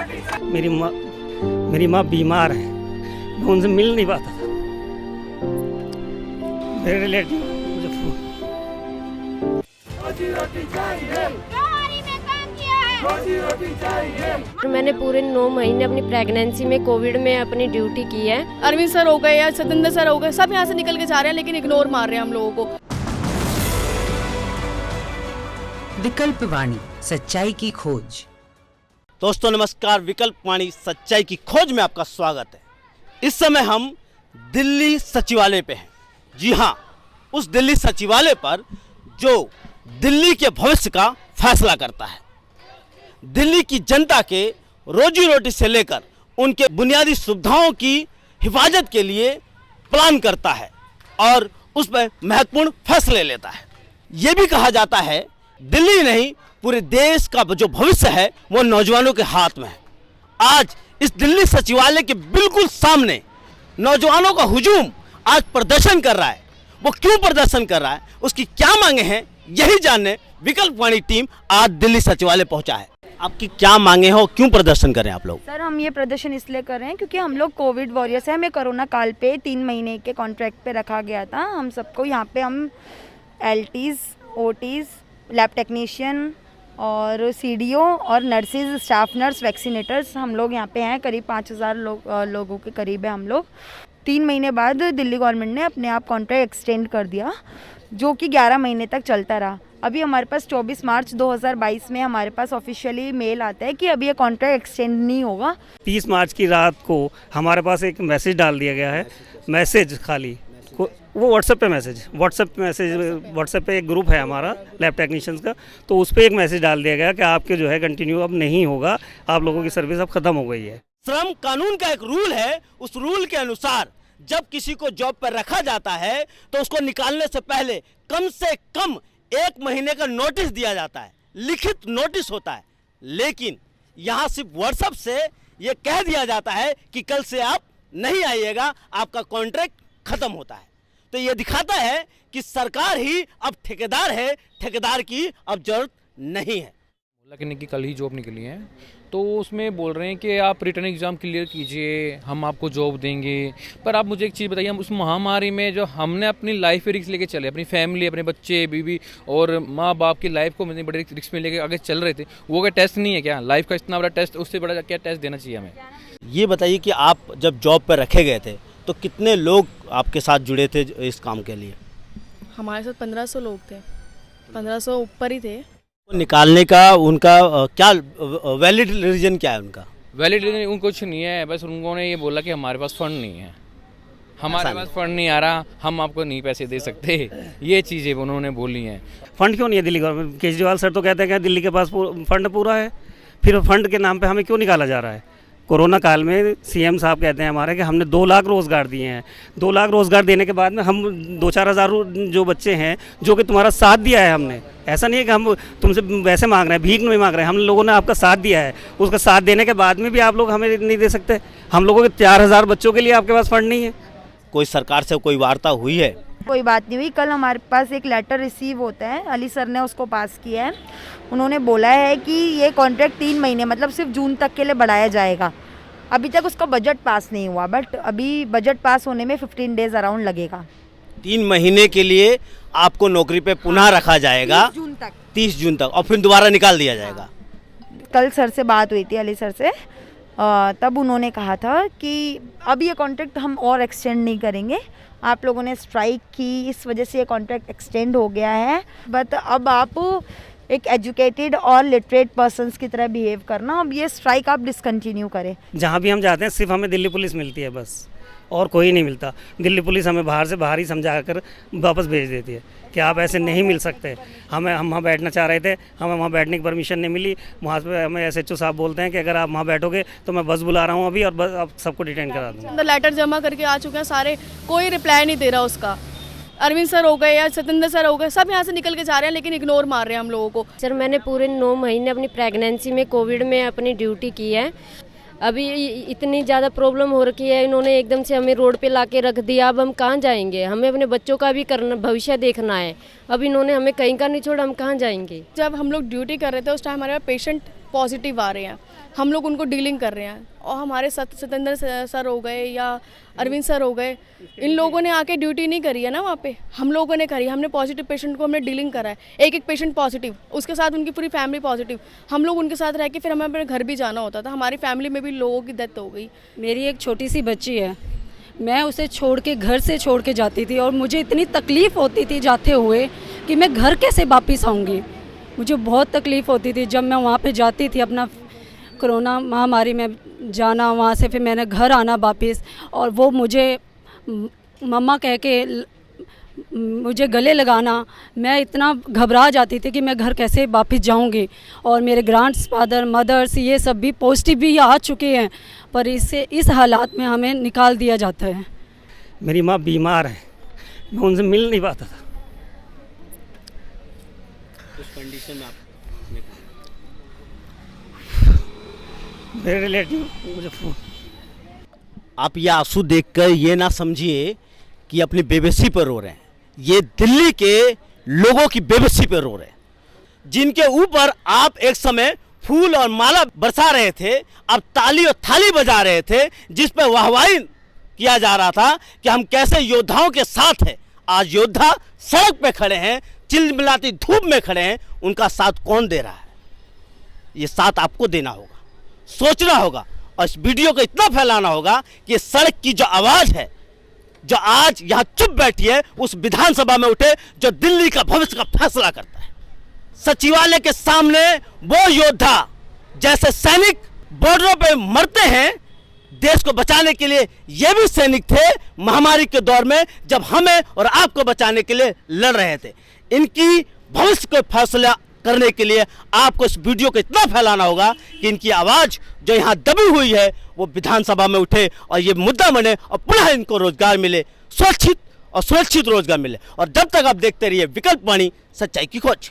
मेरी माँ बीमार है, मैं उनसे मिल नहीं पाता था। मेरे रिलेटिव मुझे मैंने पूरे 9 महीने अपनी प्रेगनेंसी में कोविड में अपनी ड्यूटी की है। अरविंद सर हो गए या सतेंद्र सर हो गए, सब यहाँ से निकल के जा रहे हैं, लेकिन इग्नोर मार रहे हैं हम लोगों को। विकल्प वाणी, सच्चाई की खोज। दोस्तों नमस्कार, विकल्प वाणी सच्चाई की खोज में आपका स्वागत है। इस समय हम दिल्ली सचिवालय पे हैं। जी हाँ, उस दिल्ली सचिवालय पर जो दिल्ली के भविष्य का फैसला करता है, दिल्ली की जनता के रोजी रोटी से लेकर उनके बुनियादी सुविधाओं की हिफाजत के लिए प्लान करता है और उस पर महत्वपूर्ण फैसले लेता है। ये भी कहा जाता है दिल्ली नहीं, पूरे देश का जो भविष्य है वो नौजवानों के हाथ में है। आज इस दिल्ली सचिवालय के बिल्कुल सामने नौजवानों का हुजूम आज प्रदर्शन कर रहा है। वो क्यों प्रदर्शन कर रहा है, उसकी क्या मांगे हैं, यही जानने विकल्प वाणी टीम आज दिल्ली सचिवालय पहुंचा है। आपकी क्या मांगे हो, क्यों प्रदर्शन करें आप लोग? सर, हम ये प्रदर्शन इसलिए कर रहे हैं क्योंकि हम लोग कोविड वॉरियर्स हैं। हमें कोरोना काल पे 3 महीने के कॉन्ट्रैक्ट पे रखा गया था। हम सबको यहाँ पे हम LTs, OTs, लैब टेक्नीशियन और CDO और नर्सिस, स्टाफ नर्स, वैक्सीनेटर्स, हम लोग यहाँ पे हैं। करीब 5000 लोगों के करीब है हम लोग। 3 महीने बाद दिल्ली गवर्नमेंट ने अपने आप कॉन्ट्रैक्ट एक्सटेंड कर दिया, जो कि 11 महीने तक चलता रहा। अभी हमारे पास 24 मार्च 2022 में हमारे पास ऑफिशियली मेल आता है कि अभी ये कॉन्ट्रैक्ट एक्सटेंड नहीं होगा। 30 मार्च की रात को हमारे पास एक मैसेज डाल दिया गया है। मैसेज खाली वो व्हाट्सएप पे एक ग्रुप है हमारा लैब टेक्नीशियंस का, तो उस पर एक मैसेज डाल दिया गया कि आपके जो है कंटिन्यू अब नहीं होगा, आप लोगों की सर्विस अब खत्म हो गई है। श्रम कानून का एक रूल है, उस रूल के अनुसार जब किसी को जॉब पर रखा जाता है तो उसको निकालने से पहले कम से कम 1 महीने का नोटिस दिया जाता है, लिखित नोटिस होता है। लेकिन यहाँ सिर्फ व्हाट्सएप से ये कह दिया जाता है कि कल से आप नहीं आइएगा, आपका कॉन्ट्रैक्ट खत्म होता है। तो ये दिखाता है कि सरकार ही अब ठेकेदार है, ठेकेदार की अब जरूरत नहीं है। लेकिन की कल ही जॉब निकली है, तो उसमें बोल रहे हैं कि आप रिटर्न एग्ज़ाम क्लियर कीजिए, हम आपको जॉब देंगे। पर आप मुझे एक चीज़ बताइए, हम उस महामारी में जो हमने अपनी लाइफ पे रिस्क लेके चले, अपनी फैमिली, अपने बच्चे, बीवी और माँ बाप की लाइफ को इतने बड़े रिस्क में लेके आगे चल रहे थे, वो क्या टेस्ट नहीं है क्या? लाइफ का इतना बड़ा टेस्ट, उससे बड़ा क्या टेस्ट देना चाहिए हमें? ये बताइए कि आप जब जॉब पर रखे गए थे तो कितने लोग आपके साथ जुड़े थे इस काम के लिए? हमारे साथ 1500 लोग थे, 1500 ऊपर ही थे। निकालने का उनका क्या वैलिड रीजन क्या है उनका? वैलिड रीजन कुछ नहीं है, बस उन्होंने ये बोला कि हमारे पास फंड नहीं है, हमारे पास फंड नहीं आ रहा, हम आपको नहीं पैसे दे सकते। ये चीज़ें उन्होंने बोली हैं। फंड क्यों नहीं है दिल्ली गवर्नमेंट? केजरीवाल सर तो कहते हैं कि दिल्ली के पास फंड पूरा है, फिर फंड के नाम पे हमें क्यों निकाला जा रहा है? कोरोना काल में CM साहब कहते हैं हमारे कि हमने 2 लाख रोज़गार दिए हैं। 2 लाख रोज़गार देने के बाद में हम 2-4 हज़ार जो बच्चे हैं जो कि तुम्हारा साथ दिया है, हमने ऐसा नहीं है कि हम तुमसे वैसे मांग रहे हैं, भीख नहीं मांग रहे हैं, हम लोगों ने आपका साथ दिया है। उसका साथ देने के बाद में भी आप लोग हमें नहीं दे सकते। हम लोगों के 4000 बच्चों के लिए आपके पास फंड नहीं है। कोई सरकार से कोई वार्ता हुई है? कोई बात नहीं हुई। कल हमारे पास एक लेटर रिसीव होता है, अली सर ने उसको पास किया है। उन्होंने बोला है कि ये कॉन्ट्रैक्ट 3 महीने मतलब सिर्फ जून तक के लिए बढ़ाया जाएगा। अभी तक उसका बजट पास नहीं हुआ, बट अभी बजट पास होने में 15 डेज अराउंड लगेगा। 3 महीने के लिए आपको नौकरी पे पुनः रखा जाएगा 30 जून तक और फिर दोबारा निकाल दिया जाएगा। कल सर से बात हुई थी, अली सर से, तब उन्होंने कहा था कि अब ये कॉन्ट्रैक्ट हम और एक्सटेंड नहीं करेंगे। आप लोगों ने स्ट्राइक की, इस वजह से ये कॉन्ट्रैक्ट एक्सटेंड हो गया है, बट अब आप एक एजुकेटेड और लिटरेट पर्सन्स की तरह बिहेव करना। अब ये स्ट्राइक आप डिसकंटिन्यू करें। जहाँ भी हम जाते हैं सिर्फ हमें दिल्ली पुलिस मिलती है बस, और कोई नहीं मिलता। दिल्ली पुलिस हमें बाहर से बाहर ही समझा कर वापस भेज देती है कि आप ऐसे नहीं मिल सकते। हम वहाँ बैठना चाह रहे थे, हमें वहाँ बैठने की परमिशन नहीं मिली। वहाँ पे हमें SHO साहब बोलते हैं कि अगर आप वहाँ बैठोगे तो मैं बस बुला रहा हूँ अभी, और बस आप सबको डिटेन करा दूँगा। अंदर लेटर जमा करके आ चुके हैं सारे, कोई रिप्लाई नहीं दे रहा उसका। अरविंद सर हो गए या सतेंद्र सर हो गए, सब यहाँ से निकल के जा रहे हैं, लेकिन इग्नोर मार रहे हैं हम लोगों को। सर, मैंने पूरे 9 महीने अपनी प्रेगनेंसी में कोविड में अपनी ड्यूटी की है। अभी इतनी ज़्यादा प्रॉब्लम हो रखी है, इन्होंने एकदम से हमें रोड पे लाके रख दिया। अब हम कहाँ जाएंगे? हमें अपने बच्चों का भी करना, भविष्य देखना है। अब इन्होंने हमें कहीं का नहीं छोड़ा, हम कहाँ जाएंगे? जब हम लोग ड्यूटी कर रहे थे उस टाइम हमारे पास पेशेंट पॉजिटिव आ रहे हैं, हम लोग उनको डीलिंग कर रहे हैं। और हमारे सतेंद्र सर हो गए या अरविंद सर हो गए, इन लोगों ने आके ड्यूटी नहीं करी है ना वहाँ पे, हम लोगों ने करी। हमने पॉजिटिव पेशेंट को हमने डीलिंग करा है, एक पेशेंट पॉजिटिव, उसके साथ उनकी पूरी फैमिली पॉजिटिव। हम लोग उनके साथ रह के फिर हमें अपने घर भी जाना होता था। हमारी फैमिली में भी लोगों की डेथ हो गई। मेरी एक छोटी सी बच्ची है, मैं उसे छोड़ के घर से छोड़ के जाती थी और मुझे इतनी तकलीफ़ होती थी जाते हुए कि मैं घर कैसे वापस आऊँगी। मुझे बहुत तकलीफ़ होती थी जब मैं वहाँ पे जाती थी, अपना कोरोना महामारी में जाना, वहाँ से फिर मैंने घर आना वापस, और वो मुझे मम्मा कह के मुझे गले लगाना। मैं इतना घबरा जाती थी कि मैं घर कैसे वापस जाऊंगी। और मेरे ग्रैंडफादर मदर्स ये सब भी पॉजिटिव भी आ चुके हैं, पर इस हालात में हमें निकाल दिया जाता है। मेरी माँ बीमार है, मैं उनसे मिल नहीं पाता था। उस कंडीशन में मेरे रिलेटिव मुझे आप ये आंसू देखकर ये ना समझिए कि अपनी बेबसी पर रो रहे हैं। ये दिल्ली के लोगों की बेबसी पर रो रहे हैं, जिनके ऊपर आप एक समय फूल और माला बरसा रहे थे, अब ताली और थाली बजा रहे थे, जिस पर वाहवाही किया जा रहा था कि हम कैसे योद्धाओं के साथ हैं। आज योद्धा सड़क पे खड़े हैं, चिलमिलाती धूप में खड़े हैं, उनका साथ कौन दे रहा है? ये साथ आपको देना होगा, सोचना होगा, और इस वीडियो को इतना फैलाना होगा कि सड़क की जो आवाज़ है, जो आज यहाँ चुप बैठी है, उस विधानसभा में उठे जो दिल्ली का भविष्य का फैसला करता है। सचिवालय के सामने वो योद्धा जैसे सैनिक बॉर्डरों पे मरते हैं देश को बचाने के लिए, ये भी सैनिक थे महामारी के दौर में जब हमें और आपको बचाने के लिए लड़ रहे थे। इनकी भविष्य को फैसला करने के लिए आपको इस वीडियो को इतना फैलाना होगा कि इनकी आवाज़ जो यहाँ दबी हुई है वो विधानसभा में उठे और ये मुद्दा बने और पुनः इनको रोजगार मिले, सुरक्षित और सुरक्षित रोजगार मिले। और जब तक आप देखते रहिए विकल्प वाणी, सच्चाई की खोज।